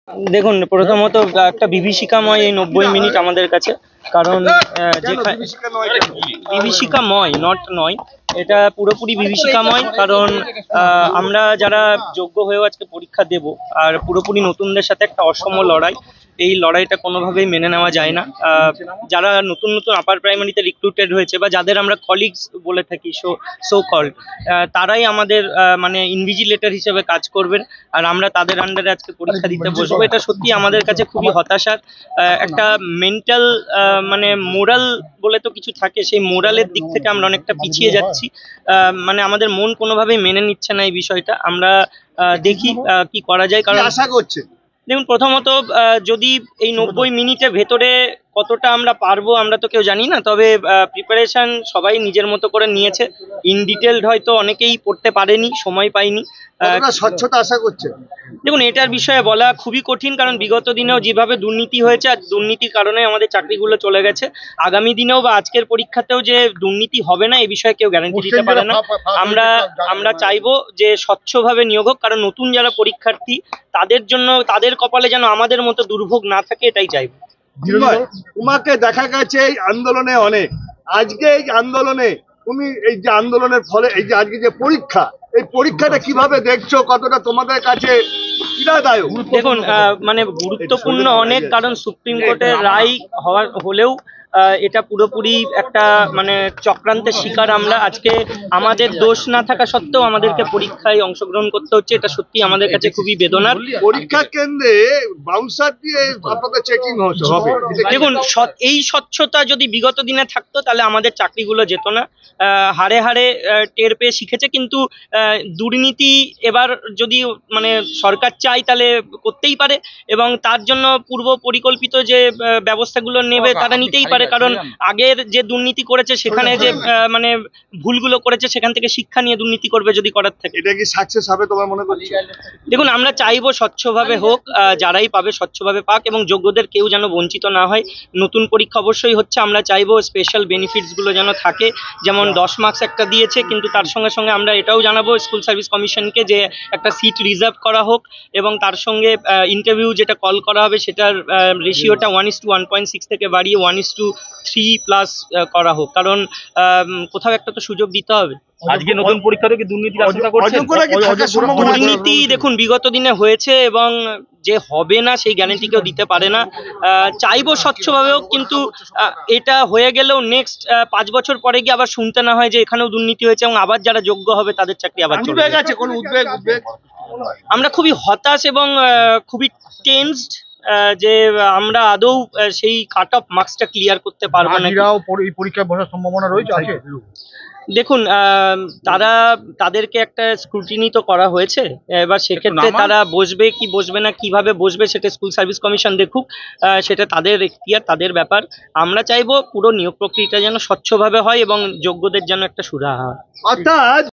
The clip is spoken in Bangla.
দেখুন, প্রথমত একটা বিভীষিকাময় এই ৯০ মিনিট আমাদের কাছে। কারণ বিভীষিকাময় নয়, এটা পুরোপুরি বিভীষিকাময়। কারণ আমরা যারা যোগ্য হয়েও আজকে পরীক্ষা দেব, আর পুরোপুরি নতুনদের সাথে একটা অসম লড়াই। এই লড়াইটা কোনোভাবেই মেনে নেওয়া যায় না। যারা নতুন নতুন আপার প্রাইমারিতে রিক্রুটেড হয়েছে বা যাদের আমরা কলিগস বলে থাকি, সো কল্ড, তারাই আমাদের মানে ইনভিজিলেটর হিসেবে কাজ করবেন, আর আমরা তাদের আন্ডারে আজকে পরীক্ষা দিতে বসবো। এটা সত্যি আমাদের কাছে খুবই হতাশার। একটা মেন্টাল মানে মোরাল বলে তো কিছু থাকে, সেই মোরালের দিক থেকে আমরা অনেকটা পিছিয়ে যাচ্ছি। মানে আমাদের মন কোনোভাবেই মেনে নিচ্ছে না এই বিষয়টা। আমরা দেখি কি করা যায়। কারণ আশা করছে, দেখুন, প্রথমত যদি এই ৯০ মিনিটের ভেতরে কতটা আমরা পারবো আমরা তো কেউ জানি না। তবে প্রিপারেশন সবাই নিজের মতো করে নিয়েছে। ইন ডিটেলড হয়তো অনেকেই পড়তে পারেনি, সময় পাইনি। স্বচ্ছতা আশা করছে। দেখুন, এটার বিষয়ে বলা খুবই কঠিন, কারণ বিগত দিনেও যেভাবে দুর্নীতি হয়েছে, আর দুর্নীতির কারণে আমাদের চাকরিগুলো চলে গেছে। আগামী দিনেও বা আজকের পরীক্ষাতেও যে দুর্নীতি হবে না, এই বিষয়ে কেউ গ্যারান্টি দিতে পারে না। আমরা চাইবো যে স্বচ্ছভাবে নিয়োগ হোক, কারণ নতুন যারা পরীক্ষার্থী তাদের জন্য, তাদের কপালে যেন আমাদের মতো দুর্ভোগ না থাকে, এটাই চাইবো। তোমাকে দেখা গেছে এই আন্দোলনে অনেক, আজকে এই আন্দোলনে তুমি এই যে আন্দোলনের ফলে এই যে আজকে যে পরীক্ষা, এই পরীক্ষাটা কিভাবে দেখছো, কতটা তোমাদের কাছে পীড়াদায়ক? দেখুন, মানে গুরুত্বপূর্ণ অনেক, কারণ সুপ্রিম কোর্টের রায় হলেও এটা পুরোপুরি একটা মানে চক্রান্তের শিকার আমরা। আজকে আমাদের দোষ না থাকা সত্ত্বেও আমাদেরকে পরীক্ষায় অংশগ্রহণ করতে হচ্ছে। এটা সত্যি আমাদের কাছে খুবই বেদনার। পরীক্ষা কেন্দ্রে বাউন্সার দিয়ে আপনাদের চেকিং হবে। দেখুন, এই স্বচ্ছতা যদি বিগত দিনে থাকতো তাহলে আমাদের চাকরিগুলো যেত না। হাড়ে হাড়ে টের পেয়ে শিখেছে, কিন্তু দুর্নীতি এবার যদি মানে সরকার চায় তাহলে করতেই পারে, এবং তার জন্য পূর্ব পরিকল্পিত যে ব্যবস্থাগুলো নেবে তারা নিতেই পারে। কারণ আগের যে দুর্নীতি করেছে সেখানে যে মানে ভুলগুলো করেছে সেখান থেকে শিক্ষা নিয়ে দুর্নীতি করবে যদি করার থাকে। এটা কি সাকসেস হবে তোমার মনে করছো? দেখুন, আমরা চাইবো স্বচ্ছভাবে হোক, যারাই পাবে স্বচ্ছভাবে পাক, এবং যোগ্যদের কেউ যেন বঞ্চিত না হয়। নতুন পরীক্ষা অবশ্যই হচ্ছে, আমরা চাইবো স্পেশাল বেনিফিটসগুলো যেন থাকে। যেমন 10 মার্কস একটা দিয়েছে, কিন্তু তার সঙ্গে সঙ্গে আমরা এটাও জানাবো স্কুল সার্ভিস কমিশনকে যে একটা সিট রিজার্ভ করা হোক, এবং তার সঙ্গে ইন্টারভিউ যেটা কল করা হবে সেটার রেশিওটা 1:1.6 থেকে বাড়িয়ে 1:3+ করা হোক। কারণ কোথাও একটা তো সুযোগ দিতে হবে। আজকে নতুন পরীক্ষাতে কি দুর্নীতির আশঙ্কা করছেন? দুর্নীতি দেখুন বিগত দিনে হয়েছে, এবং যে হবে না সেই গ্যারান্টি কেউ দিতে পারে না। চাইবো স্বচ্ছভাবে হোক, কিন্তু এটা হয়ে গেলেও নেক্সট 5 বছর পরে গিয়ে আবার শুনতে না হয় যে এখানেও দুর্নীতি হয়েছে, এবং আবার যারা যোগ্য হবে তাদের চাকরি আবার চলে যাবে। কোনো উদ্বেগ? আমরা খুবই হতাশ এবং খুবই টেনসড যে আমরা আদৌ সেই কাট অফ মার্কসটা ক্লিয়ার করতে পারবো না। এই পরীক্ষায় বসার সম্ভাবনা রয়েছে আছে? দেখুন, তাদেরকে একটা স্ক্রুটিনি তো করা হয়েছে। এবার সেক্ষেত্রে তারা বসবে কি বসবে না, কিভাবে বসবে সেটা স্কুল সার্ভিস কমিশন দেখুক। সেটা তাদের এখতিয়ার, তাদের ব্যাপার। আমরা চাইবো পুরো নিয়োগ প্রক্রিয়াটা যেন স্বচ্ছভাবে হয় এবং যোগ্যদের যেন একটা সুরাহা হয়। অর্থাৎ